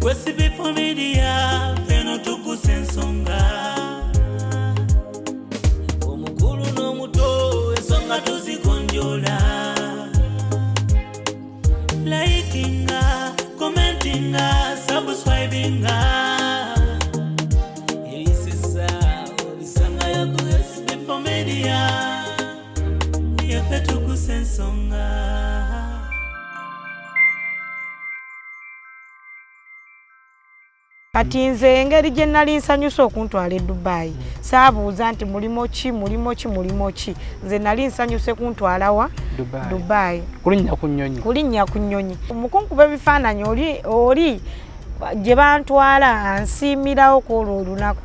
SB4 Media feno Tuggussa Enssonga omukulu n'omuto ensonga tuzigonjola likinga commentinga subscribinga elisisa obisanga ya ku SB4 Media yefe Tuggussa Enssonga. Kati nze engeri gye nali nsanyusa okuntwala e Dubai saabuuza nti mulimo ki nze nali nsanyuse kuntwala wa Dubai kulinnya ku nnyonyi omukunkuba ebifaananyi oli gye bantwala ansiimirawo kwolwo olunaku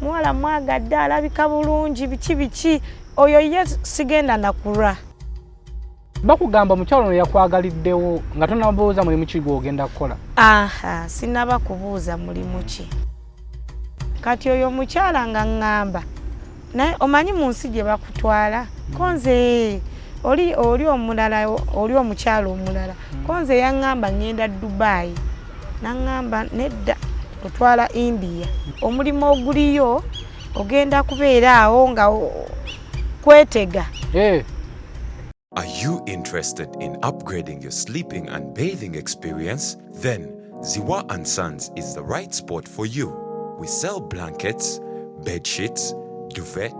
muwala mwagadde alabika bulungi biki oyo ye sigenda nakulwa. Bakugamba mukyalo yakwagaliddewo nga tonabuuza mulimu ki gw'ogenda kukola? Aha, sinaba kubuuza mulimu ki. Kati oyo mukyala nga ngamba naye omanyi mu nsi gye bakutwala konze oli omulala oli omukyalo omulala konze yaŋŋamba ngenda Dubai naŋŋamba nedda otwala India omulimu oguliyo ogenda kubeera awo nga kwetega. Are you interested in upgrading your sleeping and bathing experience? Then Ziwa & Sons is the right spot for you. We sell blankets, bed sheets, duvet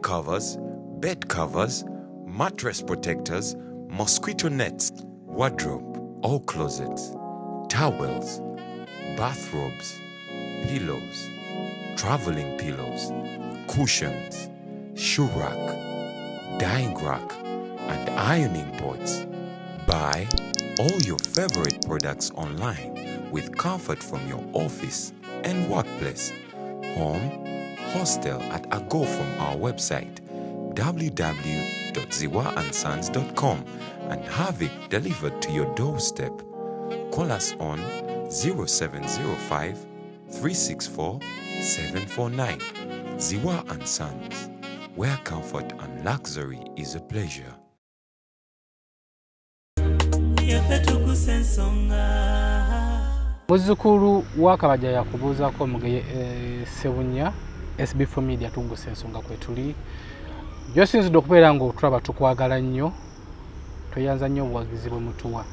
covers, bed covers, mattress protectors, mosquito nets, wardrobe, all closets, towels, bathrobes, pillows, traveling pillows, cushions, shoe rack, dyeing rack, and ironing boards. Buy all your favorite products online with comfort from your office and workplace, home, hostel at a go from our website www.ziwaansons.com and have it delivered to your doorstep. Call us on 0705 364 749. Ziwa & Sons, where comfort and luxury is a pleasure. Muzzukulu wa Kabajja yakubuuzaako omugeye Ssebunya SB4 Media Tuggussa Enssonga kwe tuli. Gyosinzidde okubeera ng'otulaba tukwagala nnyo, tweyanza nnyo obuwagizi bwe mutuwa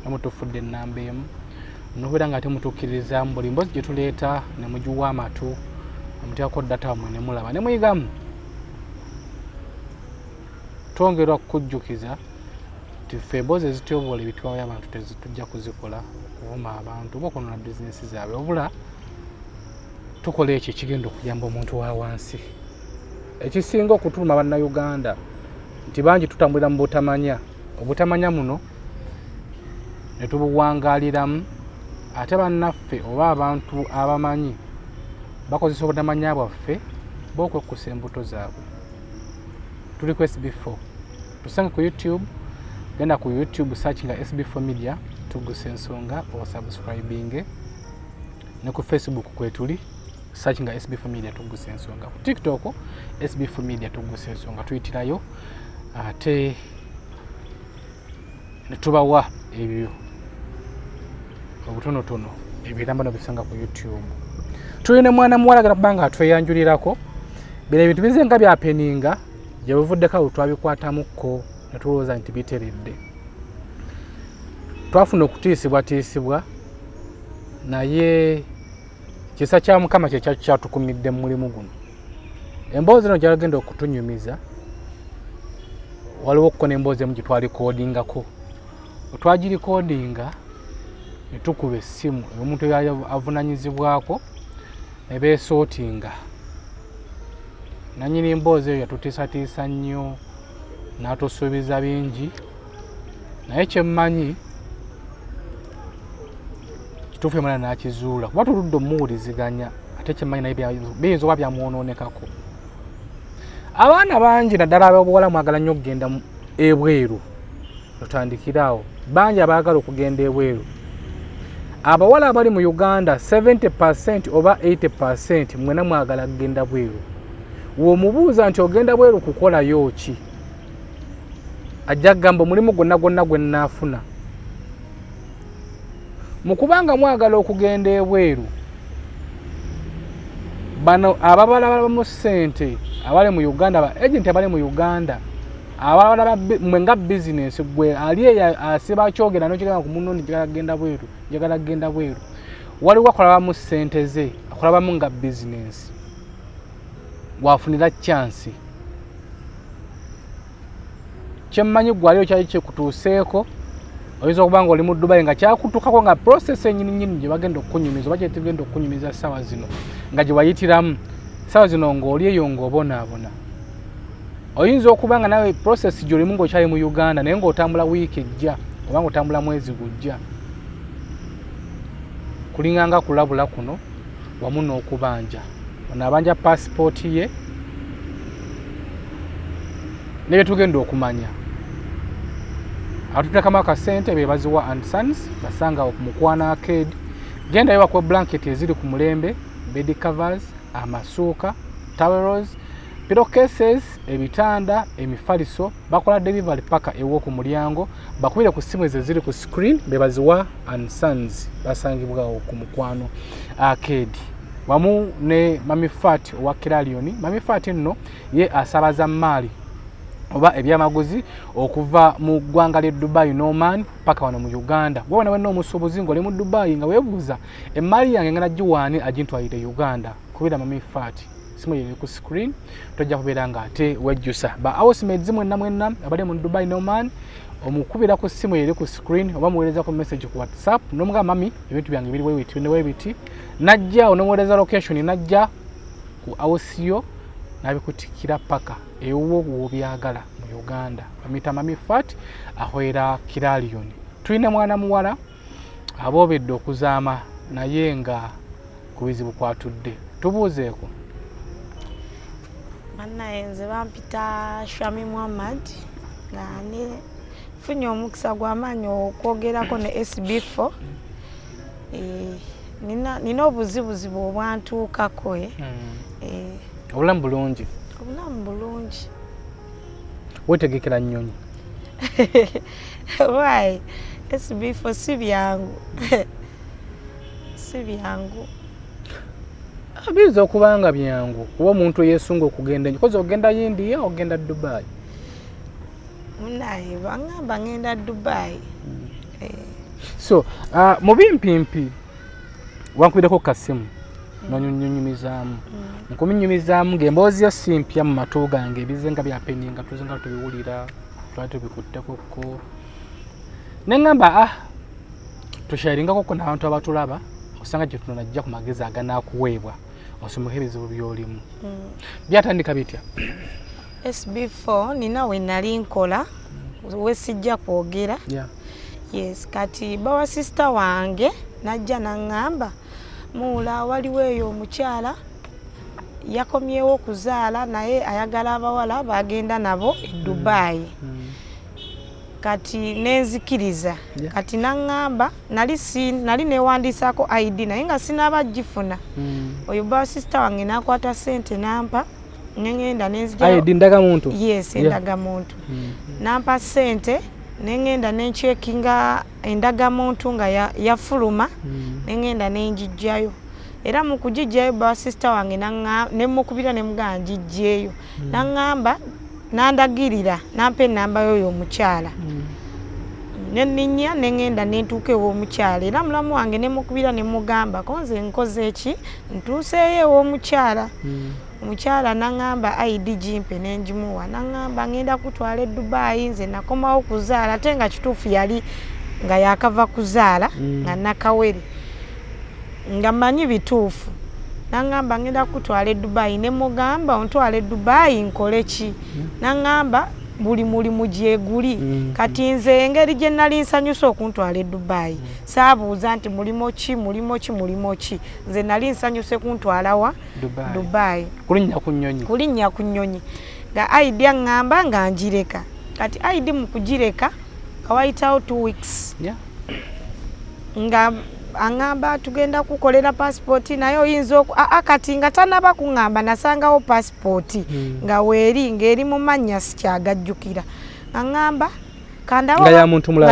namutufudde ennamba emu nobeera nga temutukkiririzaamu buli mboozi gye tuleeta ne mugiwa amatu amutyako ddata wammwe ne mulaba ne muyigamu. Twongerwa kukujjukiza nti ffe emboozi ezityobola ebitwayo abantu tujja kuzikola okuvuma abantu oba okunona bizinesi zaabwe wabula tukola ekyo ekigenda okuyamba omuntu wa wansi. Ekisinga okutuluma bannayuganda nti bangi tutambulira mu obutamanya muno ne tubuwangaaliramu ate bannaffe oba abantu abamanyi bakozesa obutamanya bwaffe bw'okwekkusa embuto zaabwe. Tuli ku SB4 tusange ku YouTube, genda ku YouTube searching SB4 Media Tuggussa Enssonga or subscribing, ne ku Facebook kwetuli searching SB4 Media Tuggussa Enssonga, ku TikTok SB4 Media Tuggussa Enssonga tuyitirayo ate ne tubawa ebyo obutonotono ebiramba bisanga ku YouTube. Tulina mwana muwala gala kubanga atweyanjulirako bino ebintu bizenga byapeninga gye buvuddeko twabikwatamuko ne tulowooza nti biteredde. Twafuna okutiisibwa naye kisa kya Mukama kye kyatukumidde mu mulimu guno. Emboozi eno gyagenda okutunyumiza waliwo okukona emboozi emu gye twalikodingako. Twagirikodinga ne tukuba essimu omuntu avunanyizibwako ne beesootinga. Nanyini emboozi eyo yatutiisatiisa nnyo n'atusuubiza bingi naye kyemmanyi kituufu emala n'akizuula kuba tuludde omuwuliziganya ate kyemmanyi naye biyinza oba byamwonoonekako. Abaana bangi naddala ab'obuwala mwagala nnyo okugenda ebweru. Tutandikirawo bangi abaagala okugenda ebweru. Abawala abali mu Uganda 70% oba 80% mwena mwagala kugenda bweru. Womubuuza nti ogenda bweru kukolayo ki? Ajja kugamba mulimu gwonna gwe nnaafuna. mukubanga mwagala okugenda ebweru bano ababala mu ssente abali mu Uganda ba agent abali mu Uganda ababala mwenga business gwe ali asiba kyogera no kigamba ku munno njagala genda bweru waliwo akolaba mu ssente ze akolaba mu nga business wafunira chance kyemmanyi gwaliyo kyali kyekutuuseeko oyinza okubanga oli mu Dubai nga kyakutukako nga process ennyini gye bagenda okunyumiza oba kyetugenda okunyumiza ssaawa zino nga gye wayitiramu ssaawa zino ng'oli eyo ng'obonaabona oyinza okuba nga nawe process gy'olimu ng'okyali mu Uganda naye ng'otambula wiiki ejja oba ng'otambula mwezi gujja kulinganga kulabula kuno wamu n'okubanja ono abanja passport ye ne tugenda okumanya atutekamo akasente bebaziwa and sons basanga okumukwana arcade genda yewa kwa blanket eziri ku mulembe bed covers amasuuka towels pillowcases ebitanda emifaliso bakola delivery paka ewo ku mulyango bakubire ku simu eziri ku screen bebaziwa and sons basangibwa ku mukwano arcade wamu ne Mami Fat wa Kiralioni. Mami Fat nno ye asabaza mali oba ebyamaguzi okuva mu ggwanga lye Dubai Noman paka wano mu Uganda. Wona wenno omusuubuzi ng'oli mu Dubai nga weebuuza emmali yange ngana giwaani agintwalire Uganda kubira Mami Fat simu yeri ku screen tojja kubeera nga ate wejjusa ba housemates mwenna abali mu Dubai Noman omukubira ku simu yeri ku screen oba muweereza ku message ku WhatsApp nomuga mami ebintu byange biri webiti najja onomuweereza location najja ku house nabikutikira paka ewo wobyagala mu Uganda bamita Mami Fat ahwera Kiralioni. Tulina mwana muwala abobedde okuzaama naye nga kubizibu kwatudde tubuuzeeko. Nze bampita Shami Muhammad nga funye omukisa gw'amaanyi okwogerako ne SB4 nina obuzibuzibu obwantuukako obulamu bulungi wetegekera nnyonyi why SB4 si byangu abiza okubanga byangu kuba omuntu yesunga okugenda kozi ogenda India ogenda Dubai munaye bangamba ngenda Dubai so mubimpimpi wankubireko kasimu nonyunyumizaamu nkuminyumizaamu ng'emboozi yo simpya mu matu gange ebizenga byapeninga tuzenga tubiwulira twali tubikutteko neŋŋamba tusharingako n'abantu abatulaba osanga gye tuno najja ku magezi aganaakuweebwa osomoke ebizibu by'olimu byatandika bitya? SB4 nina we nali nkola we sijja kwogera yes kati bawa sister wange najja naŋŋamba muula waliwo eyo omukyala yakomyewo okuzaala naye ayagala abawala bagenda nabo e Dubai kati nenzikiriza kati naŋŋamba nali newandiisako ID naye nga sinaba gifuna oyo bawa sister wange nakwata sente nampa nengenda nenzija ID ndagamuntu yes endagamuntu nampa sente nengenda nenchekinga endagamuntu nga yafuluma nengenda nenjijjayo era mu kujijjayo bawa sister wange nemukubira nemugamba njijjeeyo naŋŋamba nandagirira nampa enamba yoyo omukyala neninya nengenda nentuuka ew'omukyala era mulamu wange nemukubira nemugamba konze nkoze eki ntuuseeyo ew'omukyala omukyala naŋŋamba ID gimpe nenjimuwa naŋŋamba ngenda kutwala e Dubai nze nakomawo kuzaala ate nga kituufu yali nga yakava kuzaala nga nakawere nga manyi bituufu naŋŋamba ngenda kutwala e Dubai nemugamba ontwala e Dubai nkole ki naŋŋamba buli mulimu gyeguli kati nze engeri gye nali nsanyusa okuntwala e Dubai saabuuza nti mulimo ki nze nali nsanyuse kuntwala wa Dubai kulinnya ku nnyonyi nga ID aŋŋamba nga njireka kati ID mu kugireka kawayitawo 2 weeks nga aŋŋamba tugenda kukolera passport naye oyinza kati nga tanaba kuŋŋamba nasangawo passport nga weeri ng'eri mu mannya sikyagajjukira aŋŋamba kandawa nga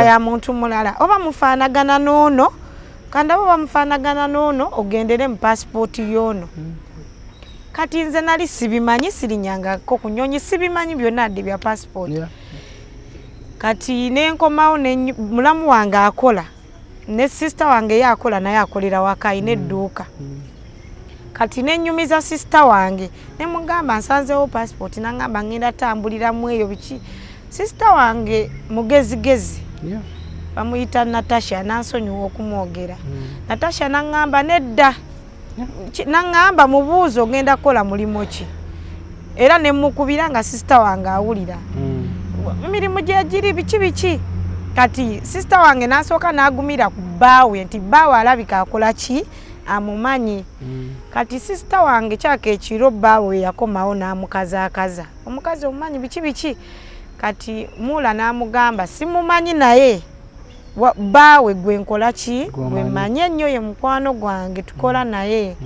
ya muntu mulala oba mufaanagana n'ono kandabo bamufanagana nono ogendere mu passport yono kati nze nali sibimanyi sirinyangako kunyonyi sibimanyi byonna adde bya passport kati nenkomawo mulamu wange akola ne sister wange yakola naye akolera waka ine edduuka kati nenyumiza sister wange ne mugamba nsanzewo passport nangamba ngenda tambulira mu eyo biki sister wange mugezigezi bamuyita Natasha nansonyiwa okumwogera Natasha nangamba nedda nangamba mubuuzo ngenda kola mulimo ki era ne mukubira nga sister wange awulira mirimu gye giri biki kati sister wange nasooka nagumira ku bbaawe nti bbaawe alabika akola ki amumanyi kati sister wange kyaka ekiro bbaawe yakomawo n'amukazaakaza omukazi omumanyi biki kati mula n'amugamba simumanyi naye bbaawe gwe nkola ki gwe manyi ennyo ye mukwano gwange tukola naye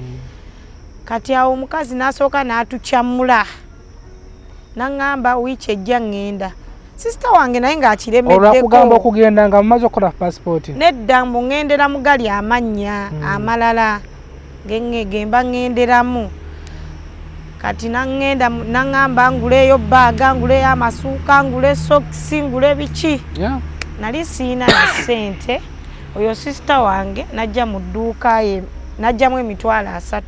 kati awo omukazi nasooka n'atukyamula nangamba wiiki ejja ngenda sister wange naye ng'akiremeddeko olwakugamba okugenda nga mumaze okukola passport nedda mbu ngendera mugali amannya amalala gemba ngenderamu kati nangenda nangamba nguleyo baaga nguleyo amasuuka ngule sokisi ngule biki nali siina na ssente oyo sister wange najja mu dduuka ye najjamu emitwalo 3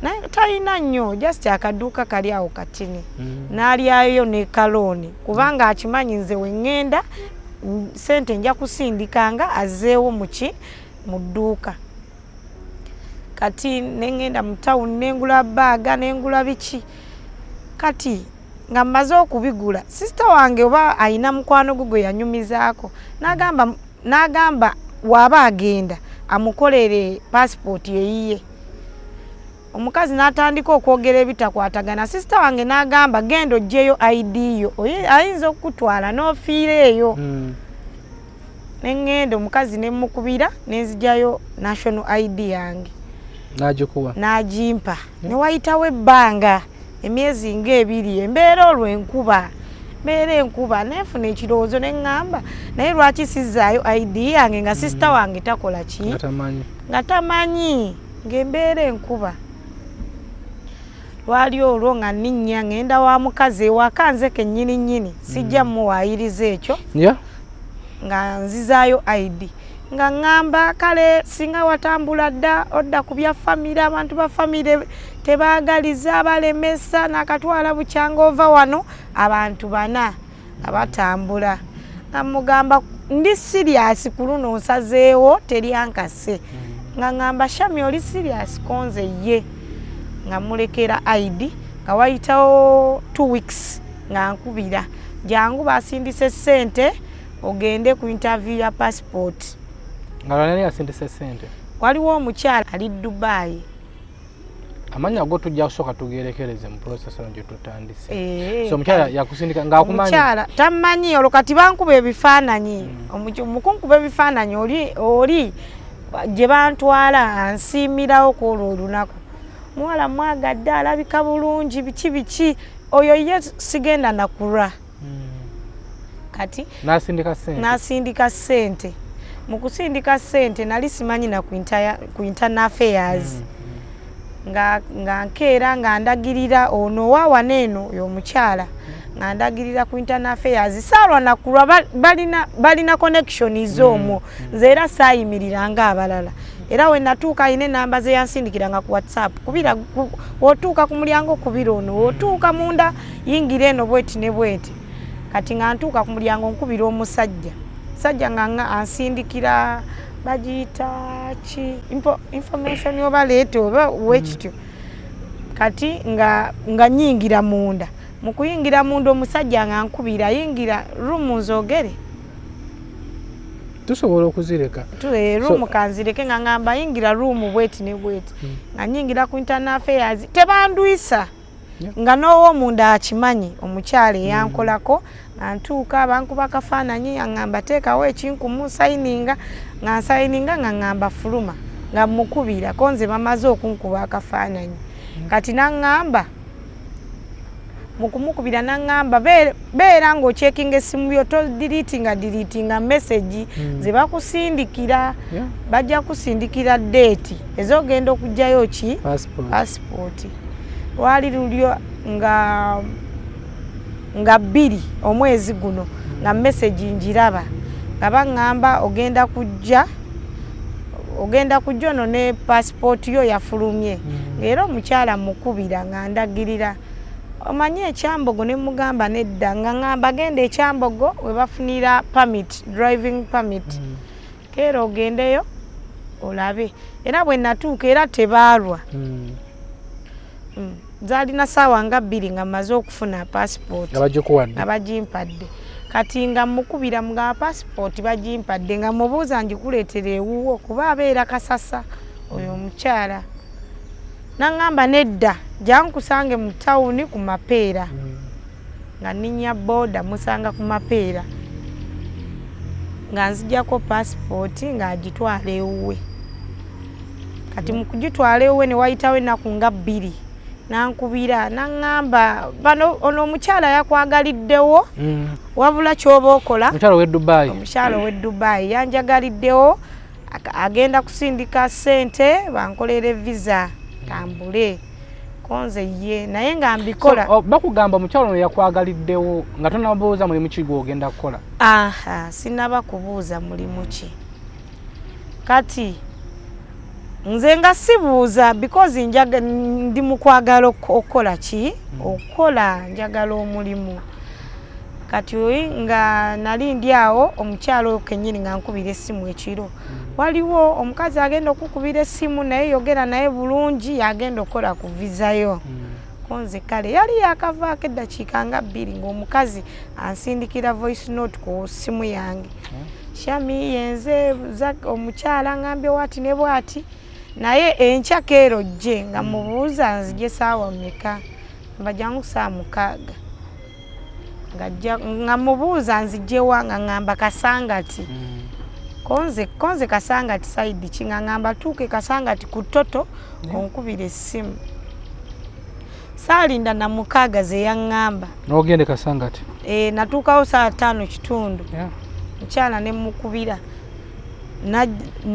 naye talina nnyo just akaduuka kali awo katini n'alyayo ne kalooni kubanga akimanyi nze wengenda sente nja kusindikanga azeewo muki mu dduuka kati nengenda mu town nengula baaga nengula biki kati nga mmaze okubigula sister wange oba ayina mukwano gwe yanyumizaako n'agamba waba agenda amukolere passport yeyiye omukazi n'atandika okwogera ebitakwatagana sister wange n'agamba genda oggyeyo ID yo ayinza okutwala n'ofiira eyo nengenda omukazi nemukubira nenzigyayo national ID yange n'agimpa newayitawo ebbanga emyezi ng'ebiri embeera olw'enkuba enkuba nefuna ekirowoozo neŋŋamba naye lwaki sizaayo ID yange nga sister wange takola ki nga tamanyi ng'embeera enkuba lwali olwo nga nninnya ngenda wa mukazi ewaka nze kennyini sijja muwaayiriza ekyo nga nzizaayo ID nga ngamba kale singa watambula dda odda ku bya famire abantu ba famire tebaagaliza balemesa nakatwala bukyanga ova wano abantu 4 abatambula namugamba ndi serious kuluno nsazeewo teryankase nga ngamba shami oli serious konze ye nga mulekera ID nga wayitawo 2 weeks nga nkubira jangu basindise sente ogende ku interview ya passport ngalani asindise sente waliwo omukyala ali Dubai amanya go tujja kusooka tugerekereze mu process nje tutandise so omukyala yakusindika ng'akumanyi omukyala tamanyi olokati bankuba ebifaananyi omukunkuba ebifaananyi oli gye bantwala ansiimirawo kwolwo olunaku muwala mwagadde alabika bulungi biki oyo ye sigenda nakulwa kati nasindika sente mu kusindika sente nali simanyi na ku internal affairs nga nkeera nga ndagirira ono wawaneeno y'omukyala nga ndagirira ku internal affairs saalwa nakulwa balina connections omwo nze era saayimirira ng'abalala era we natuuka ine namba ze yansindikiranga ku WhatsApp kubira wotuuka ku mulyango kubira ono wotuuka munda yingira eno bweti ne bweti kati nga ntuuka ku mulyango nkubira omusajja nga ansindikira bagiyita ki information oba leeta oba wekityo kati nga nyingira munda mu kuyingira munda omusajja nga nkubira yingira rumu nzogere tusobola okuzireka room kanzireke nga ngamba yingira room bweti ne bweti nga nyingira ku internal affairs tebandwisa nga nowo munda akimanyi omukyala yankolako ntuuka abankuba kafaananyi ngamba teekawo ekinkumu sayininga nga nsayininga nga ngamba fuluma nga mukubira konze bamaze okunkuba akafaananyi kati nangamba mukumukubira nangamba beera ng'ocheckinga essimu yo deletinga message ze bakusindikira bajja kusindikira date ezogenda okujjayo ki passport wali lulyo nga 2 omwezi guno nga message njiraba nga baŋŋamba ogenda kujja no ne passport yo yafulumye era omukyala mukubira nga ndagirira omanyi ekyambogo ne mugamba nedda nga ŋŋamba genda ekyambogo we bafunira driving permit keera ogendeyo olabe era bwe natuuka era tebaalwa zaalina ssaawa nga 2 nga mmaze okufuna passport nga bagimpadde kati nga mukubira mga passport bagimpadde nga mubuuza njikuleetera ewuwo kuba abeera kasasa oyo omukyala naŋŋamba nedda jankusange mu tawuni ku mapeera nga ninya boda musanga ku mapeera nga nzijjako passport nga agitwala ewuwe kati mu kugitwala ewuwe ne wayitawo ennaku nga 2 nankubira naŋŋamba bano ono omukyala yakwagaliddewo wabula kyoba okola omukyala ow'e Dubai yanjagaliddewo agenda kusindika ssente bankolere visa tambule konze ye naye nga mbikola bakugamba omukyala ono yakwagaliddewo nga tonabuuza mulimu ki gw'ogenda kukola sinaba kubuuza mulimu ki kati nze nga sibuuza because ndi mu kwagala okukola ki okukola njagala omulimu kati nga nali ndi awo omukyalo oyo kennyini nga nkubira essimu ekiro waliwo omukazi agenda okukubira essimu naye yogera naye bulungi yagenda okukola ku vizayo konze kale yali yakavaako eddakiika nga 2 ng'omukazi ansindikira voice note ku ssimu yange shami yenze omukyala ngambye wati ne bwati naye enkya keero jje nga mubuuza nzije saawa mmeka mbajangu saa 6 nga mubuuza nzijjewa nga ngamba kasangati konze kasangati saidi ki nga ngamba tuuke kasangati ku toto onkubira essimu saalinda na 6 ze yaŋŋamba n'ogende kasangati natuukawo saa 5:15 mukyala ne mukubira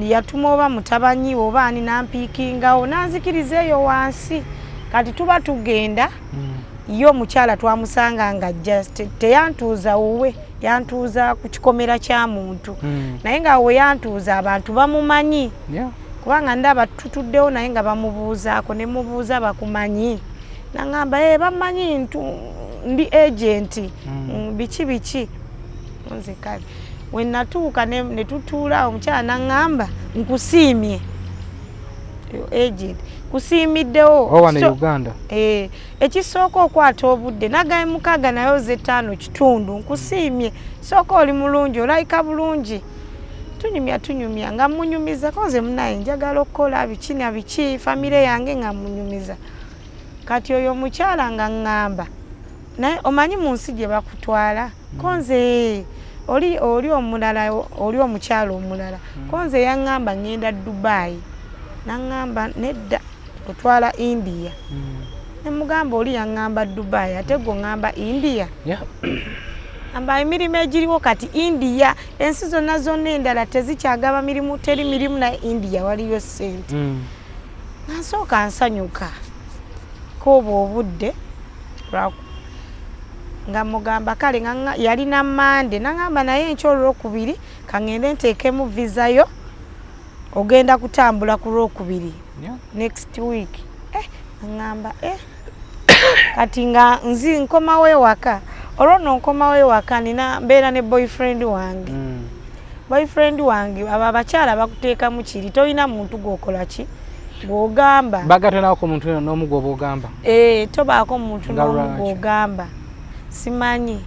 yatuma oba mutabanyi oba ani nampiikingawo nanzikiriza eyo wansi kati tuba tugenda yo omukyala twamusanga nga ajja teyantuuza wuwe yantuuza ku kikomera kya muntu naye nga we yantuuza abantu bamumanyi kubanga ndaba tutuddewo naye nga bamubuuzaako ne mubuuza bakumanyi naŋŋamba bamanyi ndi agenti biki nze kale we natuuka ne tutuula omukyala naŋŋamba nkusiimye agent kusiimiddewo Uganda ekisooka okwata obudde nagaye 6 naye oze 5:15 nkusiimye sooka oli mulungi olayika bulungi tunyumya nga munyumiza koze munaye njagala okukola biki famire yange nga munyumiza kati oyo omukyala nga ŋŋamba naye omanyi mu nsi gye bakutwala konze oli omulala oli omukyala omulala konze yaŋŋamba ŋŋenda Dubai naŋŋamba nedda otwala India nemugamba oli yaŋŋamba Dubai ate gwe ŋŋamba India amba emirimu egiriwo kati India ensi zonna endala tezikyagaba mirimu teri mirimu na India waliyo ssente nansooka nsanyuka kooba obudde nga mugamba kale yalina Mande naŋŋamba naye enkya Olwokubiri kaŋŋende nteekemu vizayo ogenda kutambula ku Lwokubiri next week naŋŋamba kati nga nzi nkomawo ewaka olwo nonkomawo ewaka mbeera ne boyfriend wange abo abakyala bakuteekamu kiri tolina muntu gwokola ki gwogamba bagatenaako muntu n'omu gw'ogamba tobaako muntu n'omu gwogamba simanyi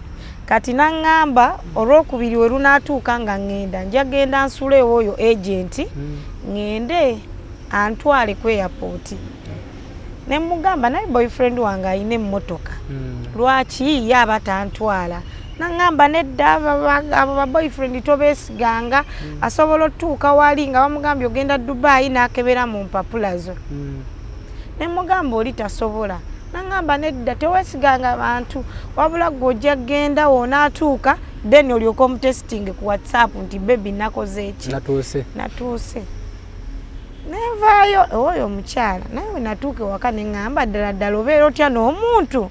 kati naŋŋamba Olwokubiri we lunaatuuka nga ŋŋenda njagenda nsulewo oyo agenti ŋŋende antwale ku airport ne mugamba naye boyfriend wange ayina emmotoka lwaki ye aba tantwala naŋŋamba nedda abo ba boyfriend tobeesiganga asobola otuuka wali nga bamugambye ogenda Dubai n'akebera mu mpapula zo ne mugamba oli tasobola nangamba nedda tewesiganga abantu wabula gojja genda wonatuuka then olyoka omutesting ku WhatsApp nti baby nakoze eki natuuse nevaayo oyo omukyala naye natuuke waka neŋŋamba ddala obeera otya n'omuntu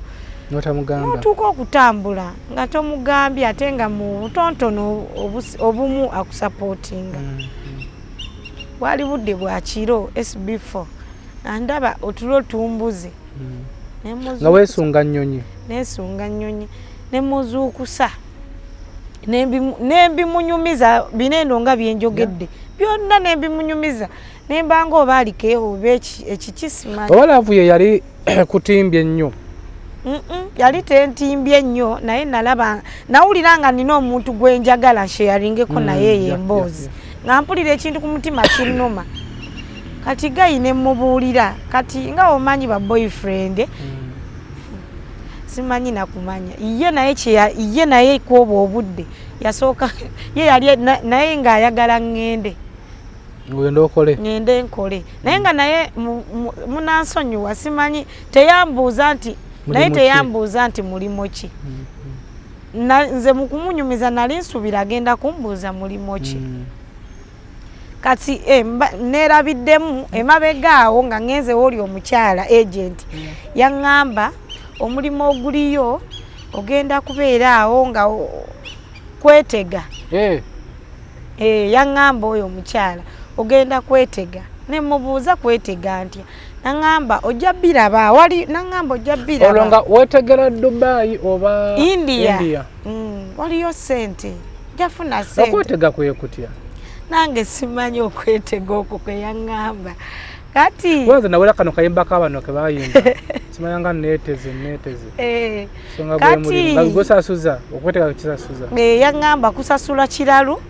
notuuka okutambula nga tomugambye ate nga mu butontono obumu akusapootinga bwali budde bwa kiro SB4 andaba otulo tumbuze nga weesunga nnyonyi neesunga nnyonyi nemuzuukusa nembimunyumiza binendo nga byenjogedde byonna nembimunyumiza nembanga oba alikeewo oba ekikisimanyi owalaavu ye yali kutimbye ennyo yali tentimbye nnyo naye nalaba nawulira nga nina omuntu gwenjagala nsheyaringeko naye yemboozi nga mpulira ekintu ku mutima kinnuma kati gayine mubuulira kati nga omanyi ba boyfriend simanyi nakumanya ye naye kwoba obudde yasooka ye yali naye ng'ayagala ŋŋende ngende nkole naye nga naye munansonyiwa simanyi teyambuuza nti mulimo ki nze mukumunyumiza nali nsuubira agenda kumbuuza mulimo ki kati nerabiddemu emabegaawo nga ngenze woli omukyala agent yaŋŋamba omulimu oguliyo ogenda kubeera awo nga kwetega yaŋŋamba oyo omukyala ogenda kwetega nemubuuza kwetega ntya naŋŋamba ojja biraba wali naŋŋamba ojja biraba olwo nga wetegera Dubai oba India. Waliyo sente jafuna sente okwetega kwe kutya nange simanyi okwetega okwo kwe yaŋŋamba kati wanze nawera kano kayimba kabano ke bayimba simanyanga neteze kati gosasuza okwetega kisasuza yaŋŋamba kusasula kiralu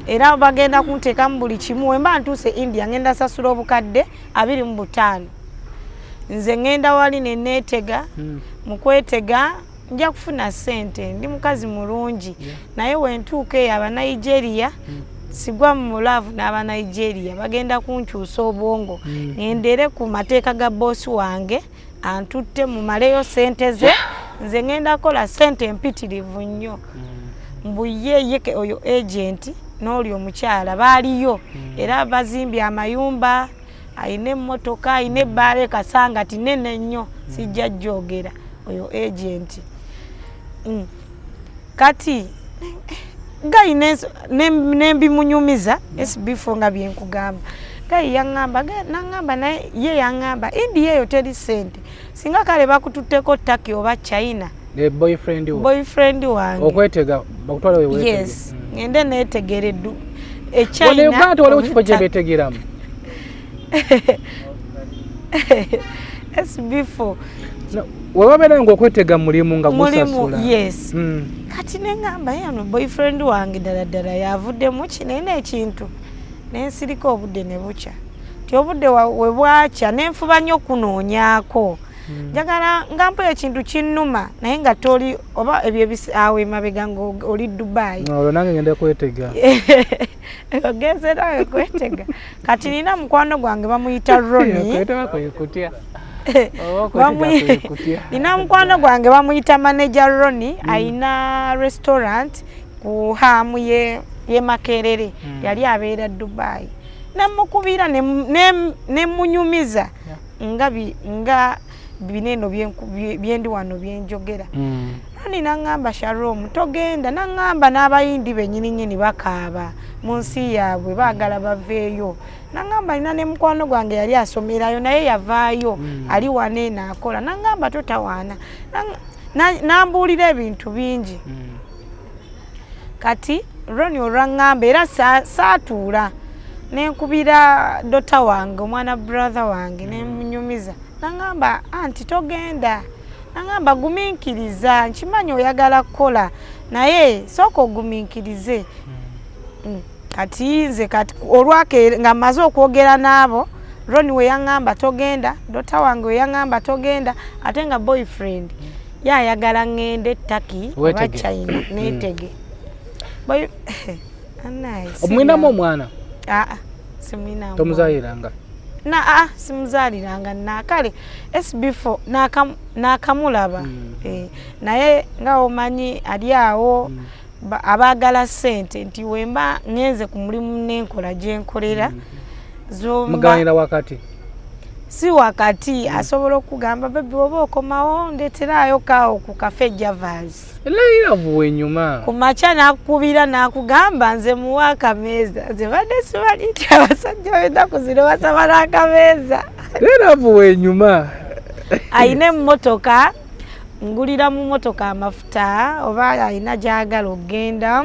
era bagenda kunteekamu buli kimu wemba ntuuse India ngenda sasula obukadde 25 nze ngenda wali neneetega mukwetega nja kufuna sente ndi mukazi mulungi naye wentuuka eyo Abanigeria sigwa mu love n'Abanigeria bagenda kunkyusa obwongo ngendere ku mateeka ga bosi wange antutte mu maleyo sente ze nze ngenda kola sente empitirivu nnyo mbuye oyo agent n'oli omukyala baaliyo era bazimbye amayumba ayina emmotoka ayina ebbaala kasanga tinene nnyo sijja jjogera oyo agent kati gayi nembimunyumiza SB4 nga byenkugamba gayi yaŋŋamba naŋŋamba naye ye yaŋŋamba India eyo teri sente singa kale bakututteko Turkey oba China boyfriend wange okwetega bakutwala wewe yes ngende netegere China wale wale kifo gye betegeramu SB4 webabeera nga okwetega mulimu nga gusasula yes kati neŋŋamba yano boyfriend wange ddala yavuddemu kinene ekintu nensirika obudde ne bukya ti obudde we bwakya nenfuba nnyo kunoonyaako njagala nga mpa ekintu kinnuma naye nga toli oba ebyo awo emabega nga oli Dubai olwo nange ngenda kwetega ogenze nawe kwetega kati nina mukwano gwange bamuyita Ronnie nina mukwano gwange bamuyita manager Ronnie ayina restaurant ku hamu ye Makerere yali abeera Dubai namukubira nemunyumiza nga bineno byendi wano byenjogera nani naŋŋamba Shalom togenda naŋŋamba n'abayindi bennyini bakaaba mu nsi yaabwe baagala baveeyo naŋŋamba nina ne mukwano gwange yali asomerayo naye yavaayo ali wane naakola naŋŋamba totawaana nambuulira ebintu bingi kati Ronnie olwaŋŋamba era saatuula nenkubira dota wange omwana brother wange nemunyumiza naŋŋamba anti togenda naŋŋamba gumiikiriza nkimanyi oyagala kukola naye sooka ogumiikirize kati nze olwake nga mmaze okwogera n'abo Ronnie we yaŋŋamba togenda dota wange we yaŋŋamba togenda ate nga boyfriend yayagala ŋŋende Turkey oba China neetege omwinamu omwana simwinamu tomuzayiranga simuzaaliranga nakale SB4 nakamulaba naye nga omanyi ali awo abaagala ssente nti wemba ngenze ku mulimu n'enkola gye nkolera muganira wakati si wakati asobola okugamba bebi oba okomawo ndeeterayo kaawo ku kafe Javas elairavuwe enyuma ku makya nakubira nakugamba nze muwa akameeza nze badde sibaliti abasajja bendaku zino basaba n'akameeza elairavuwe enyuma ayina emmotoka ngulira mu motoka amafuta oba ayina gyagala okgenda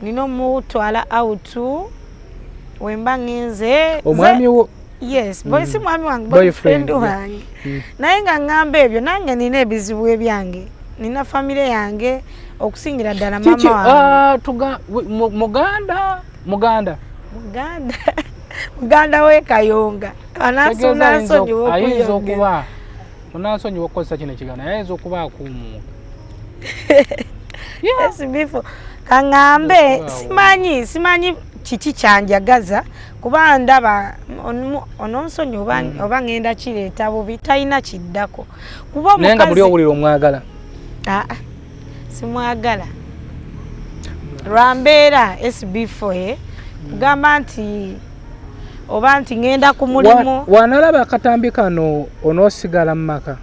nina omutwala autu wemba ngenze omwami wo yes boy si mwami wange boyfriend wange naye nga ngamba ebyo nange nina ebizibu ebyange nina famire yange okusingira ddala mama wange muganda we Kayonga ayinza okuba onansonyiwa okukozesa kino ekiganiro ayinza okuba akuumu SB4 kaŋŋambe simanyi kiki kyanjagaza kuba ndaba ononsonyi oba ngenda kireeta bubi talina kiddako kuba omukazi naye nga buli owulira omwagala simwagala lwambeera SB4 kugamba nti oba nti ngenda ku mulimu wanalaba akatambi kano onoosigala mu maka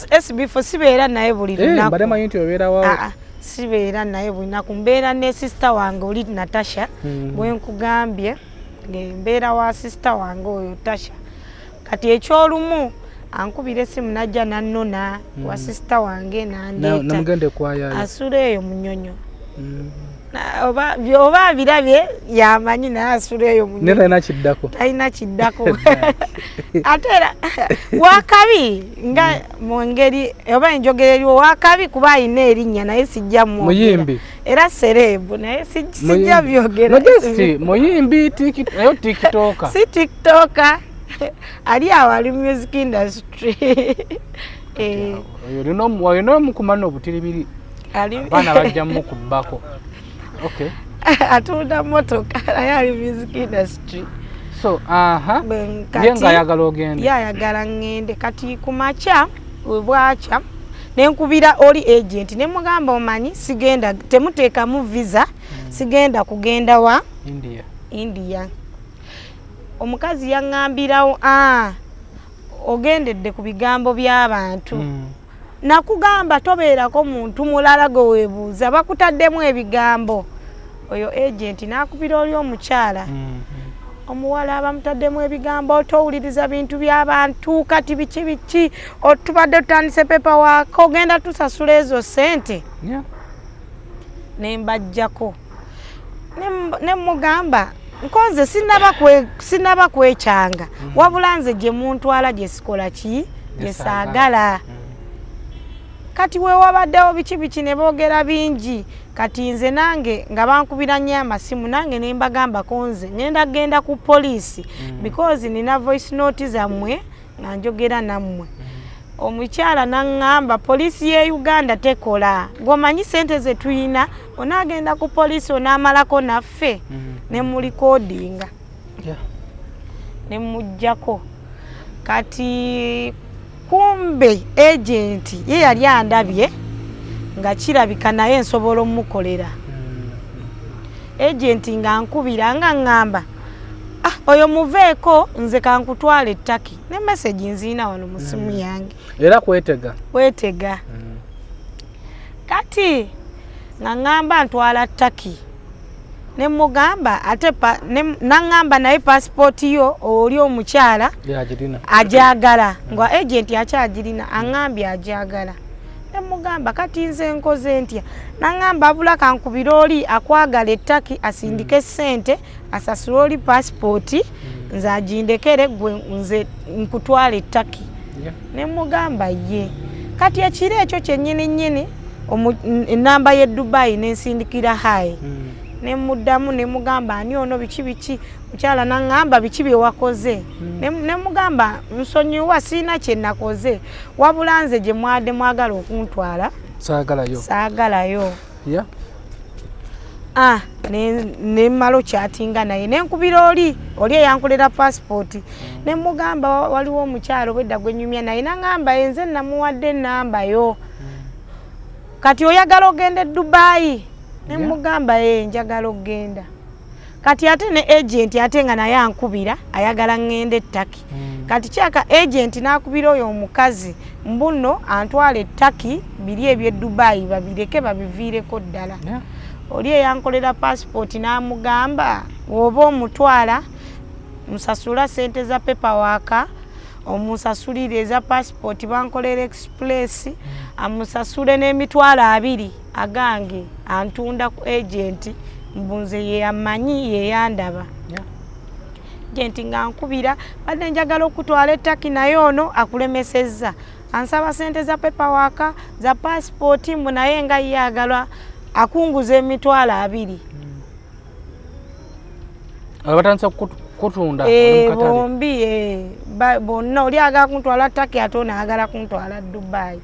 SB4 sibeera naye buli lunaku mbadde manyi nti obeera wawe sibeera naye buli lunaku mbeera ne sister wange oli Natasha bwe nkugambye mbeera wa sister wange oyo Tasha kati ekyolumu ankubira essimu najja nannona wa sister wange nandeeta asula eyo munyonyo oba birabye yamanyi naye asula eyo munyonyo talina kiddako ate era wakabi nga mu ngeri oba enjogera eriwo wakabi kuba ayina erinnya naye sijja muyimbi era serebu naye sijja byogera muyimbi nayo tiktoka si tiktoka ali awo ali music industry olina omukumana obutiribiri abaana bajja mukubbako atunda motoka naye ali music industry so ye ng'ayagala ogende yayagala ngende kati ku makya webwakya nenkubira oli agent nemugamba omanyi sigenda temuteekamu visa sigenda kugenda wa India omukazi yaŋŋambirawo ogendedde ku bigambo by'abantu nakugamba tobeerako muntu mulala gwe weebuuza bakutaddemu ebigambo oyo agent nakubira oli omukyala omuwala abamutaddemu ebigambo towuliriza bintu by'abantu kati biki otubadde tutandise pepa waako ogenda tusasula ezo ssente nembajjako nemugamba nkoze sinaba kwekyanga wabula nze gye muntwala gye sikola ki gye saagala kati wewabaddewo biki ne boogera bingi kati nze nange nga bankubira nnyo amasimu nange ne mbagambako nze ngenda genda ku poliisi because nina voice note zammwe nga njogera nammwe omukyala naŋŋamba poliisi ye Uganda tekola ng'omanyi ssente ze tuyina onaagenda ku poliisi onaamalako naffe ne mulikodinga ne mujjako kati kumbe agent ye yali andabye nga kirabika naye nsobola omukolera agent nga nkubira nga ŋŋamba oyo muveeko nze kankutwala ettaki ne message nziina wano mu simu yange era kwetega kati nga ŋŋamba ntwala ttaki ne mugamba ate naŋŋamba naye passport yo oli omukyala ajagala nga agent akyagirina aŋŋambye ajagala ne mugamba kati nze nkoze ntya naŋŋamba abula kankubira oli akwagala ettaki asindike ssente asasula oli passport nze agindekere gwe nze nkutwala ettaki ne mugamba ye kati ekiro ekyo kyennyini enamba ye Dubai nensindikira hayi ne muddamu ne mugamba ani ono biki mukyala naŋŋamba biki bye wakoze ne mugamba nsonyiwa siina kye nakoze wabula nze gye mwadde mwagala okuntwala saagalayo ne malo kyatinga naye nenkubira oli eyankolera passport ne mugamba waliwo omukyalo bwedda gwenyumya naye nangamba enze namuwadde ennamba yo kati oyagala ogenda e Dubai ne mugamba njagala ogenda kati ate ne agent ate nga naye ankubira ayagala ngende Turkey kati kyaka agent nakubira oyo omukazi mbuno antwale e Turkey biri ebye Dubai babireke babiviireko ddala oli eyankolera passport namugamba oba omutwala musasula sente za paperwork omusasulire eza passport bankolera express amusasule n'emitwalo 2 agange antunda ku agent mbunze ye amanyi ye yandaba agent nga nkubira badde njagala okutwala Turkey naye ono akulemesezza ansaba sente za paperwork za passport munaye nga yagala akunguza emitwalo 2 abatansa kutunda bombi bonna oli agala kuntwala Turkey atona agala kuntwala Dubai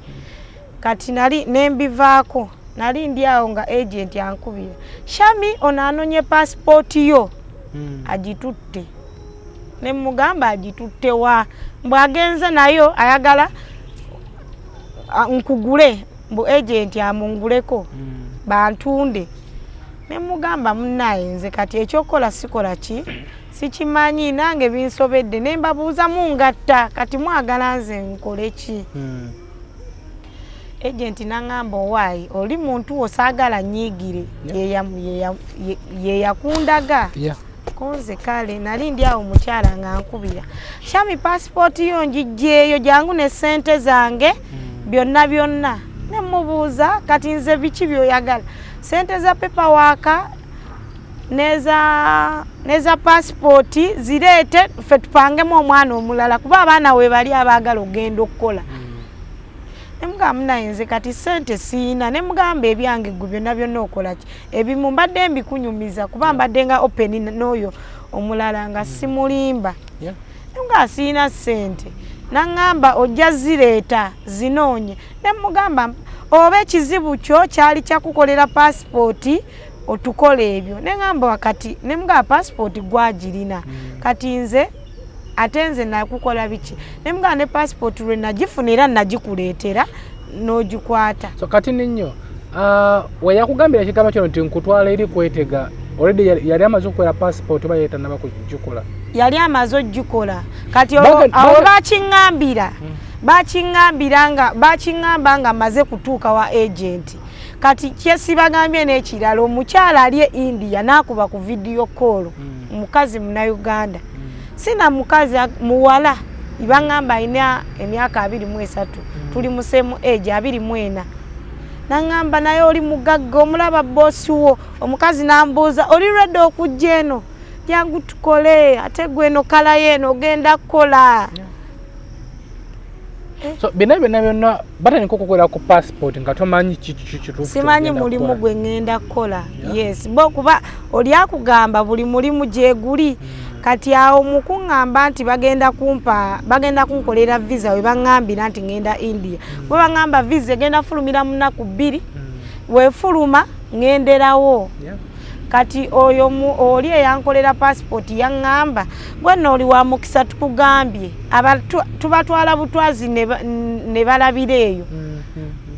kati nali nembivaako nali ndi awo nga agent ankubira Shami ono anonye passport yo agitutte ne mugamba agitutte wa mbwagenze nayo ayagala nkugule mbu agent amunguleko bantunde ne mugamba munnaye nze kati ekyokola sikola ki sikimanyi nange binsobedde ne mbabuuza mungatta kati mwagala nze nkole ki agent nangamba owaayi oli muntu osagala nyiigire ye yakundaga konze kale nali ndi awo mukyala nga nkubira Shami passport yo njijjeeyo jangu ne sente zange byonna ne mubuuza kati nze biki byoyagala sente za paperwork neza passport zireete ffe tupangemu omwana omulala kuba abaana we bali abagala ogenda okukola nemugamba naye nze kati sente siina nemugamba ebyange gwe byonna okola ki ebimu mbadde mbikunyumiza kuba mbadde nga open n'oyo omulala nga simulimba nemugamba siina sente nangamba ojja zireeta zinoonye nemugamba oba ekizibu kyo kyali kyakukolera passport otukola ebyo nengamba wakati nemugamba passport gwagirina kati nze ate nze nakukola biki nemugamba ne passport lwe nagifunira nagikuleetera n'ogikwata so kati ninyo weyakugambira ekigambo kino nti nkutwala eri kwetega already yali amaze okukola passport oba yeetannaba kugikola yali amaze ogikola kati awo bakiŋŋambira bakiŋŋamba nga maze kutuuka wa agent kati kyesibagambye n'ekirala omukyala ali e India nakuba ku video call mukazi Munnayuganda sina mukazi muwala ibangamba alina emyaka 23 tuli mu same age 24 nangamba naye oli mugagga omulaba bosi wo omukazi nambuuza oli ready okujja eno jangu tukole ate gweno kala yeno ogenda kukola so byonna batani kukukola ku passport nga tomanyi kituufu simanyi mulimu gwe ngenda kukola yes bo kuba oli akugamba buli mulimu gye guli kati awo mukuŋŋamba nti bagenda kunkolera visa we baŋŋambira nti ngenda India bwe baŋŋamba visa egenda fulumira mu nnaku 2 wefuluma ŋŋenderawo kati oyo oli eyankolera passport yaŋŋamba gwenna oli wa mukisa tukugambye tubatwala butwazi ne balabira eyo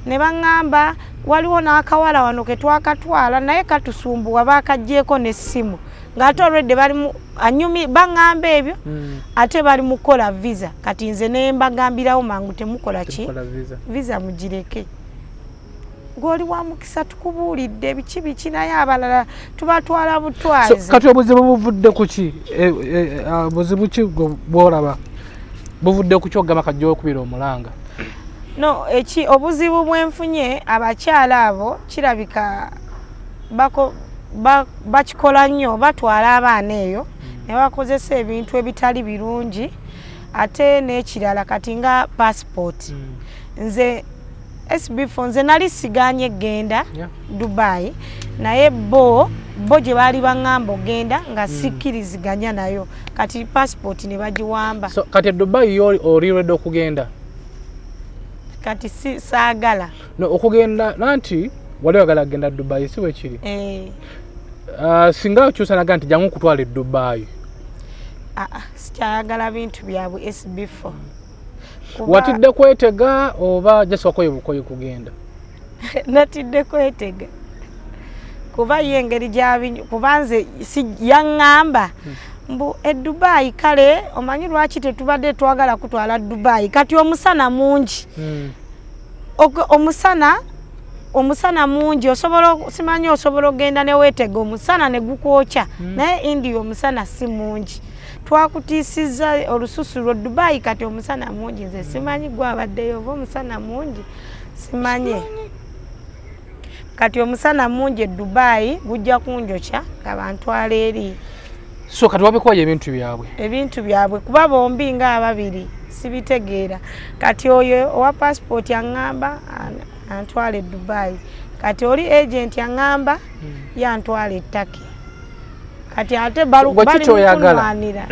ne baŋŋamba waliwo n'akawala wano ke twakatwala naye katusumbuwa bakaggyeko n'essimu ng'ate already baŋŋamba ebyo ate bali mu kukola visa kati nze ne mbagambirawo mangu temukola ki visa mugireke gwoli wa mukisa tukubuulidde biki naye abalala tubatwala butwazi kati obuzibu buvudde ku ki buzibu ki bwolaba buvudde ku kyogamba kajja okubira omulanga no obuzibu bwenfunye abakyala abo kirabika bakikola nnyo batwala abaana eyo ne bakozesa ebintu ebitali birungi ate n'ekirala kati nga passport nze SB4 nze nali siganye genda Dubai naye bo gye baali baŋŋamba ogenda nga sikkiriziganya nayo kati passport ne bagiwamba so kati Dubai oli ready okugenda kati saagala no okugenda nanti wali wagala kugenda Dubai si bwe kiri singa okyusa naga nti jangu kutwala Dubai. Sikyayagala bintu byabwe SB4. Watidde kwetega oba just wakoye bukoye kugenda? Natidde kwetega. Kuba yengeri jabi kubanze si yangamba mbu Dubai kale omanyi lwaki tetubadde twagala kutwala Dubai kati omusana mungi. Omusana mungi simanyi osobola ogenda ne weetega omusana ne gukwokya naye India omusana si mungi. Twakutiisiza olususu lwa Dubai kati omusana mungi nze simanyi gwabaddeyo oba omusana mungi simanyi. Kati omusana mungi Dubai gujja kunjokya abantu aleeri. So kati wabikoye ebintu byabwe kuba bombi nga ababiri sibitegeera. Kati oyo owa passport yangamba antwale Dubai. Kati oli agent yangamba yantwale Turkey. Kati ate bali kunwanira.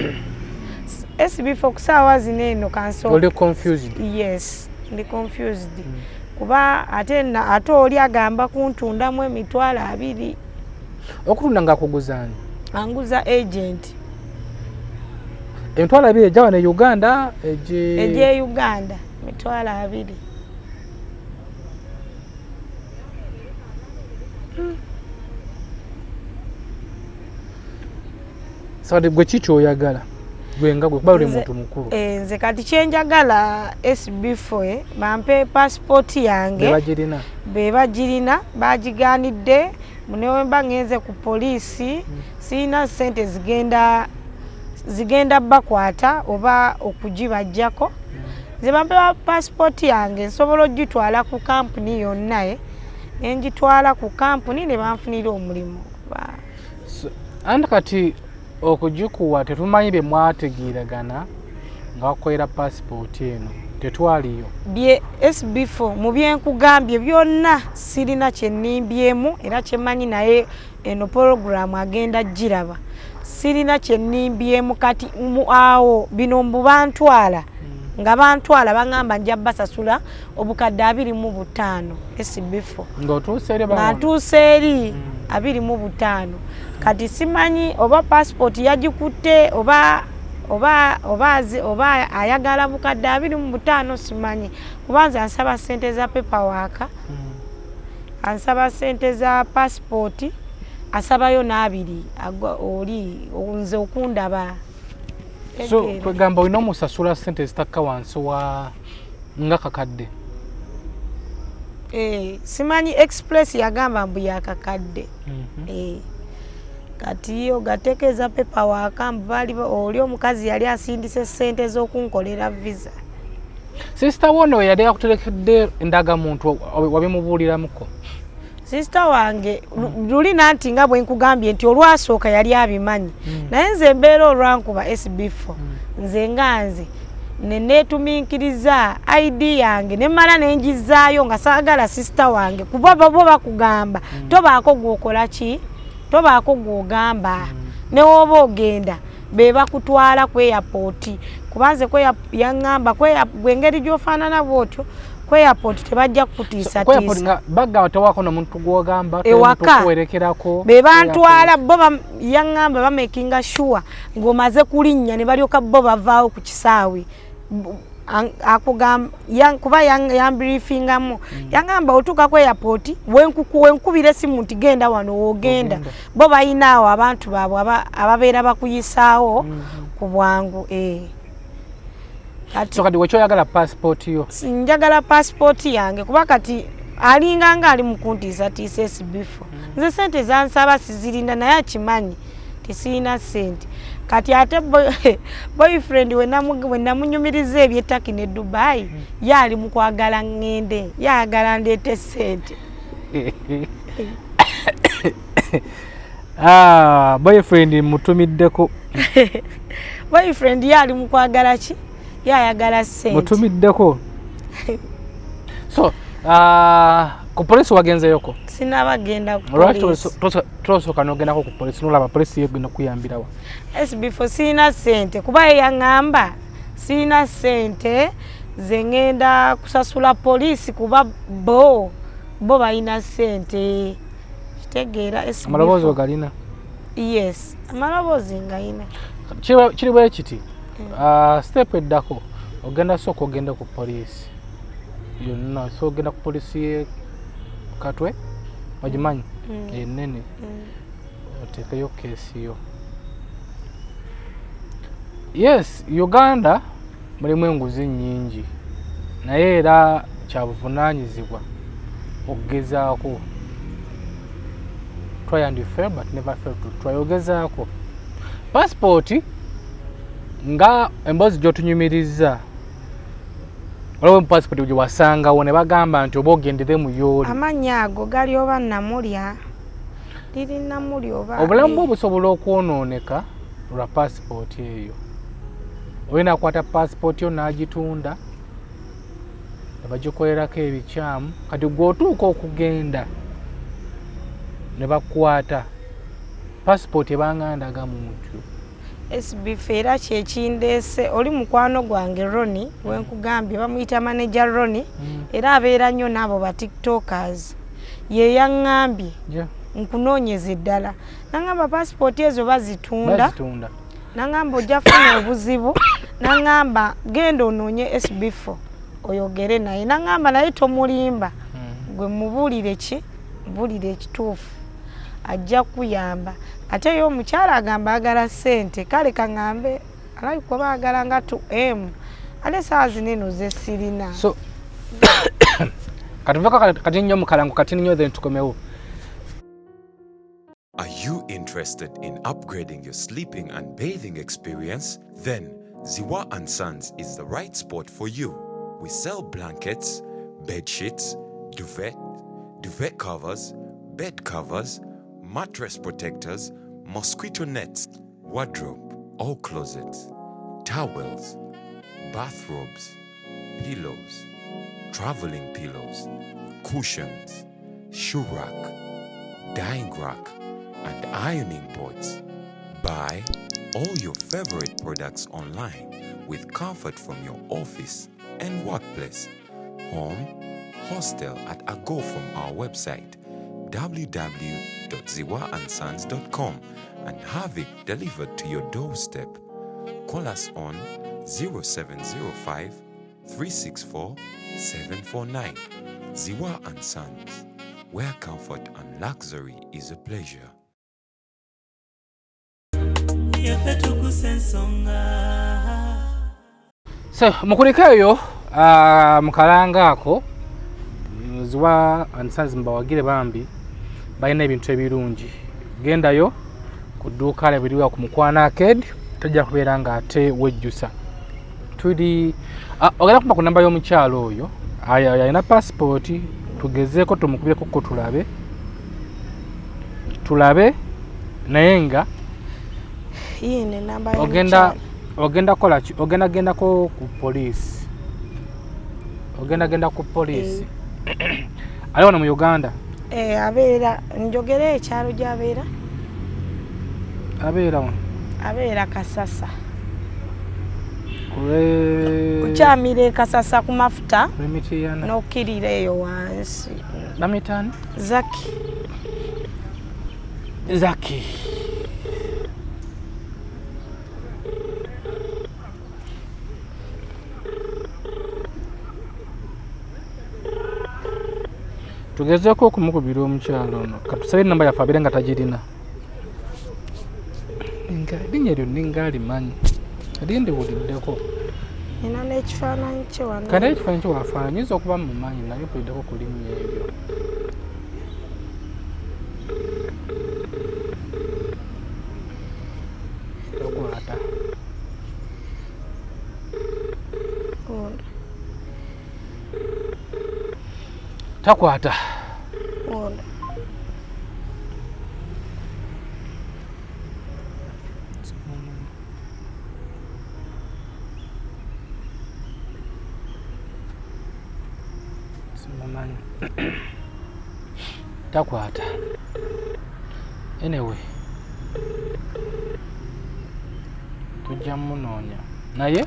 SB4 kusawa zineno kanso. Oli confused? Yes, ndi confused. Kuba ate oli agamba kuntundamu emitwalo 2. Okutunda ngakuguzani? Anguza agent. Emitwalo 2 ejawa ne Uganda eje Uganda emitwalo 2. Sawade gwe kicho oyagala gwenga gwe kuba uli muntu mukulu. Nze kati kyenjagala SB4 bampe passport yange bebagirina bagiganidde munewe mbangenze ku poliisi sina sente zigenda bakwata oba okugibajjako. Nze bampe passport yange nsobola ogitwala ku company yonna njitwala ku company ne banfunira omulimu. Andi kati okujikuwa tetumanyi bye mwategeeragana nga wakolera passport eno tetwaliyo bye SB4 mu byenkugambye byonna sirina kyenimbyemu era kyemanyi naye eno program agenda giraba sirina kyenimbyemu kati awo bino mbubantwala nga bantwala bangamba nja basasula obukadde 25 SB4 ng'otuuse eri 25 kati simanyi oba passport yagikutte oba ayagala bukadde 25 simanyi kubanza ansaba sente za paperwork ansaba sente za passport asabayo n'abiri oli nze okundaba. So kwegamba olina omusasula sente zitakka wansi wa nga kakadde? Simanyi express yagamba mbu yakakadde. Kati yo gatekeeza paperwork mbu bali oli omukazi yali asindise sente z'okunkolera visa. Sister wono yali akuterekedde endagamuntu wabimubuuliramuko? Sister wange lulina nti nga bwe nkugambye nti olwasooka yali abimanyi naye nze mbeera olwankuba SB4 nze nganze neneetuminkiriza ID yange nemala nenjizaayo nga saagala sister wange kuba bo bakugamba tobaako gwokola ki tobaako gwogamba ne woba ogenda be bakutwala ku airport kubanze yangamba engeri gy'ofaanana bwotyo ku airport tebajja kutiisa tiisa bagga tewako n'omuntu gw'ogamba kuwerekerako be bantwala bo yangamba bamakinga sure ng'omaze kulinnya ne balyoka bo bavaawo ku kisaawe akugamba kuba yambriefingamu yangamba otuuka ku airport wenkubira esimu nti genda wano woogenda bo bayinaawo abantu baabwe ababeera bakuyisaawo ku bwangu. So kati wekyoyagala passport yo? Njagala passport yange kuba kati alinga nga ali mukuntiisa tiisa SB4 nze sente zansaba sizirinda naye akimanyi tisirina sente kati ate boyfriend we namunyumiriza eby'ettaki ne Dubai yali mukwagala ngende yagala ndeete sente. Boyfriend mutumiddeko? Boyfriend yali mukwagala ki yayagala sente mutumiddeko? So ku polisi wagenzeyoko? Sinabagenda ku polisi. Tosooka n'ogendako ku polisi n'olaba polisi yegenda kuyambirawa? SB4 sirina sente kuba yangamba sirina sente ze ngenda kusasula polisi kuba bo balina sente kitegeera. SB4 amaloboozi ogalina? Yes, amaloboozi nga ina. Kiri bwe kiti. Step eddako ogenda sooka ogenda ku poliisi. Yonna so ogenda ku poliisi Katwe ogimanyi ennene oteekayo keesi yo. Yes, Uganda mulimu enguzi nnyingi naye era kyabuvunaanyizibwa okugezaako. Try and you fail but never fail to try. Ogezaako passport nga emboozi gy'otunyumiriza olwo passport gye wasangawo ne bagamba nti oba ogendere mu yooli. Amannya ago gali oba namulya liri namulya oba obulamu bwo busobola okwonooneka lwa passport eyo. Olina akwata passport yo n'agitunda ne bagikolerako ebikyamu kati gw'otuuka okugenda ne bakwata passport ebangandaga muntu. SB4 era kyekindeese oli mukwano gwange Roni wenkugambye bamuyita manager Roni era abeera nnyo n'abo ba tiktokers ye yaŋŋambye nkunoonyeza eddala naŋŋamba passport ezo bazitunda naŋŋamba ojja funa obuzibu naŋŋamba genda onoonye SB4 oyogere naye naŋŋamba naye tomulimba gwe mubuulire ki mubuulire ekituufu ajja kuyamba. Ate yo omukyala agamba agala ssente kale kaŋŋambe alabi kuba baagala nga 2M ate saa zineno ze sirina. So kati nnyo mukalango kati nnyo then tukomewo. Are you interested in upgrading your sleeping and bathing experience? Then Ziwa & Sons is the right spot for you. We sell blankets, bed sheets, duvet covers, bed covers, mattress protectors, mosquito nets, wardrobe, all closets, towels, bathrobes, pillows, traveling pillows, cushions, shoe rack, dyeing rack, and ironing boards. Buy all your favorite products online with comfort from your office and workplace, home, hostel at a go from our website www.ziwaansons.com and have it delivered to your doorstep. Call us on 0705 364 749. Ziwa & Sons, where comfort and luxury is a pleasure. So mukulika eyo mukalanga ako Ziwa & Sons mbawagire bambi balina ebintu ebirungi. Gendayo ku dduuka labiriwa ku Mukwana Arcade tajja kubeera nga ate wejjusa. Tuli ogenda kumpa ku namba y'omukyalo oyo ayina passport tugezeeko tumukubireko ko tulabe naye nga yine namba ogenda kola ki ogendako ku police ogenda ku police aliwo mu Uganda abeera njogere ekyalo gy'abeera abeera Kasasa kukyamire Kasasa ku mafuta n'okkirira eyo wansi bamitani Zaki tugezeeko okumukubira omukyalo ono katusabe namba yaffe abeere nga tagirina linnya eryo ninga alimanyi alindiwuliddeko nina n'ekifaananyi kye wano kati ekifaananyi kye wafaananyi nyinza okuba mumanyi naye mpuliddeko ku linnya eryo takwata takwata takwata anyway tujja munoonya naye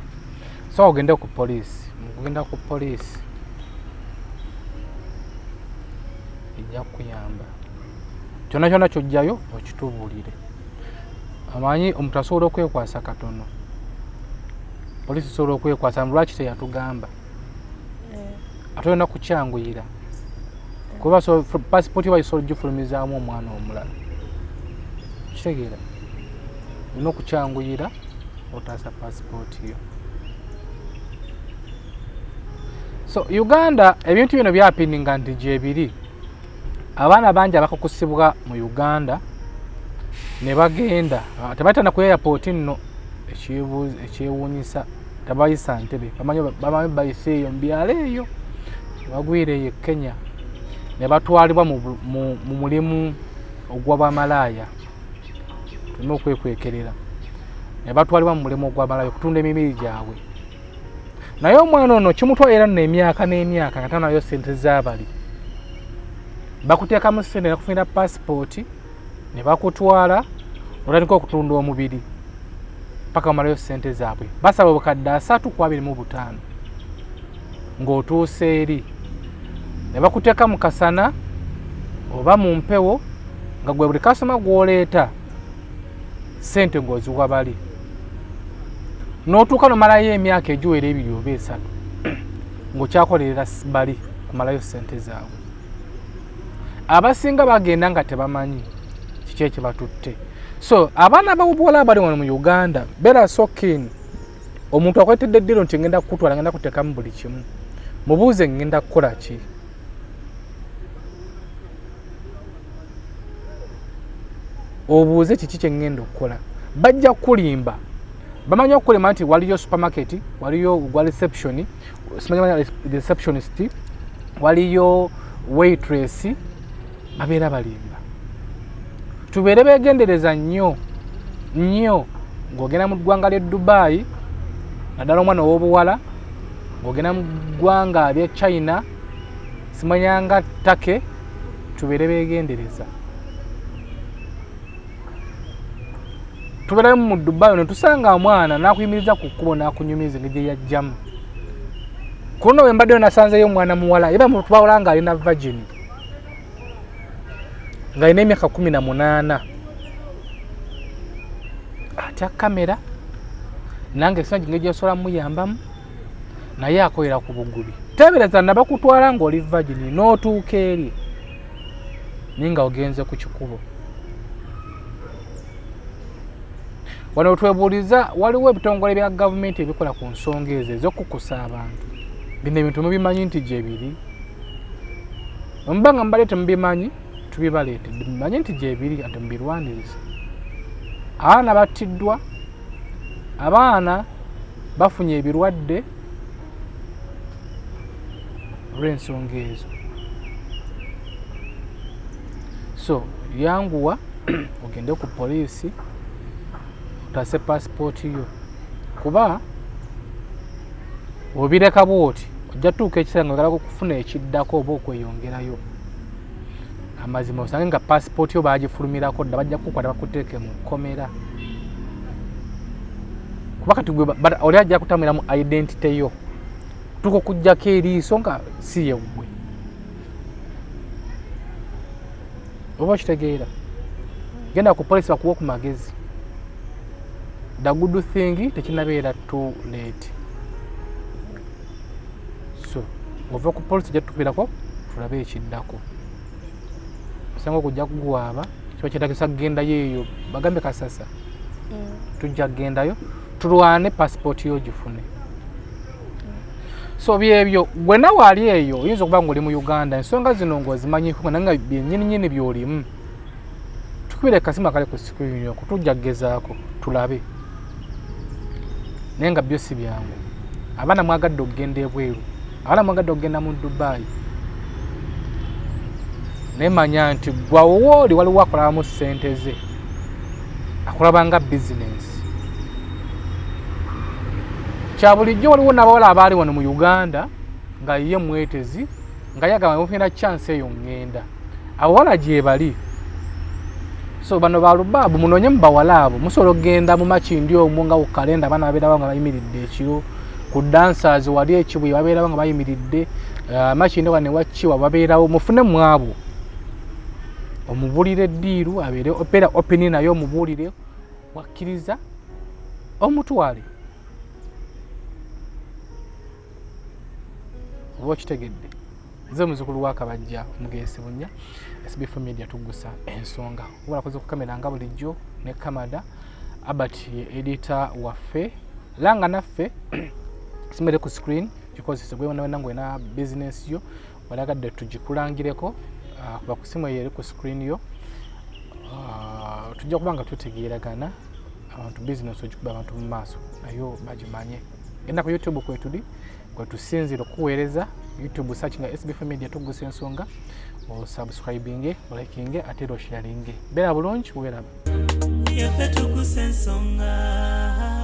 so ogende ku police mugenda ku police ejja kuyamba kyonna kyonna kyojjayo okitubuulire amanyi omuntu asobola okwekwasa katono polisi esobola okwekwasa lwaki teyatugamba atolina kukyanguyira kuba passport bayisobola ogifulumizaamu omwana omulala kitegeera olina okukyanguyira otaasa passport yo. So Uganda ebintu bino byapininga nti gyebiri abaana bangi abakakusibwa mu Uganda ne bagenda tebatana ku airport nno ekyewuunyisa tabayisa Ntebe bamanyi bayise eyo mbyalo eyo bagwire eyo Kenya ne batwalibwa mu mulimu ogw'Abamalaya tulina okwekwekerera ne batwalibwa mu mulimu ogw'Abamalaya okutunda emibiri gyabwe naye omwana ono kimutwalira nno emyaka n'emyaka nga tanayo ssente zaabali bakuteekamu ssente nakufunira passport ne bakutwala olwatandika okutunda omubiri paka bamalayo ssente zaabwe basaba obukadde 325 ng'otuuse eri ne bakuteeka mu kasana oba mu mpewo nga gwe buli kasoma gw'oleeta ssente ng'oziwa bali n'otuuka nomalayo emyaka egiwera 2 oba 3 ng'okyakolerera bali kumalayo ssente zaabwe. Abasinga bagenda nga tebamanyi kiki ekibatutte. So abaana b'obuwala abali wano mu Uganda beera so keen omuntu akwetedde eddiro nti ngenda kukutwala ngenda kuteekamu buli kimu mubuuze ngenda kukola ki. Obuuze kiki kye ngenda okukola bajja kulimba bamanyi okukulima nti waliyo supermarket waliyo gwa reception simanyi receptionist waliyo waitress babeera balimba. Tubeere beegendereza nnyo ng'ogenda mu ggwanga ly'e Dubai naddala omwana ow'obuwala ng'ogenda mu ggwanga ly'e China simanyanga Take tubeere beegendereza. Tubeera mu Dubai ne tusanga omwana n'akuyimiriza ku kkubo n'akunyumiza ng'egye yajjamu. Kuno we mbaddeyo nasanzeyo omwana muwala era mutwala nga alina virgin ng'alina emyaka 18 atya kamera nange sinagi ng'egye yasobola muyambamu naye akolera ku bugubi. Teebereza nabakutwala ng'oli virgin n'otuuka eri ninga ogenze ku kikubo. Wano twebuuliza waliwo ebitongole bya gavumenti ebikola ku nsonga ezo ez'okukusa abantu. Bino ebintu mubimanyi nti gyebiri. Mbanga mbaleete mubimanyi tubibaleetedde mumanyi nti gyebiri ate mubirwaniriza. Abaana battiddwa, abaana bafunye ebirwadde olw'ensonga ezo. So yanguwa ogende ku poliisi otase passport yo kuba obireka bwoti ojja tuuka ekiseera nga ogala kufuna ekiddako oba okweyongerayo amazima osange nga passport yo baagifulumirako dda bajja kukukwata bakuteeke mu kkomera kuba kati gwe oli ajja kutambulira mu identity yo tuka okuggyako eriiso nga si ye gwe oba okitegeera genda ku poliisi bakuwa ku magezi. The good thing tekinabeera too late. So ova ku poliisi gyetukubirako tulabe ekiddako osanga okujja kugwaba kiba kyetagisa kugendayo eyo bagambe kasasa tujja kugendayo tulwane passport yo gifune. So byebyo gwe nawe ali eyo oyinza okuba ng'oli mu Uganda ensonga zino ng'ozimanyiko nanga byennyininyini by'olimu tukubire kasima kale ku screen yo kutujja kugezaako tulabe naye nga byo si byangu. Abaana mwagadde okugenda ebweru, abaana mwagadde okugenda mu Dubai naye manya nti gwawowooli waliwo akolabamu ssente ze akulabanga bizinesi. Kya bulijjo waliwo n'abawala abaali wano mu Uganda nga ye mwetezi nga yagamba mufuna chance eyo ngenda abawala gye bali. So bano balubaabu munoonye mu bawala abo musobola okugenda mu makindi omwo nga ku kalenda abaana babeerawo nga bayimiridde ekiro ku dancers wali ekibwe babeerawo nga bayimiridde makindi wane wakiwa babeerawo mufune mu abo omubuulire eddiiru abeere opera openi naye omubuulire wakkiriza omutwale oba okitegedde. Nze muzukulu wa Kabajja Mugeesi Bunya, SB4 Media Tuggussa Enssonga. Walakoze ku kamera nga bulijjo ne Kamada Albert ye editor waffe. Langa naffe simere ku screen because gwe wona nangu ena business yo walagadde tugikulangireko kuba ku simu yeri ku screen yo. Tujja kubanga tutegeeragana abantu business ogikuba abantu mu maaso nayo bagimanye. Genda ku YouTube kwetuli kwetusinzira okuweereza YouTube searching SB4 Media Tuggussa Enssonga o subscribing o liking ate o sharing. Bera bulungi wera. Tuggussa Enssonga.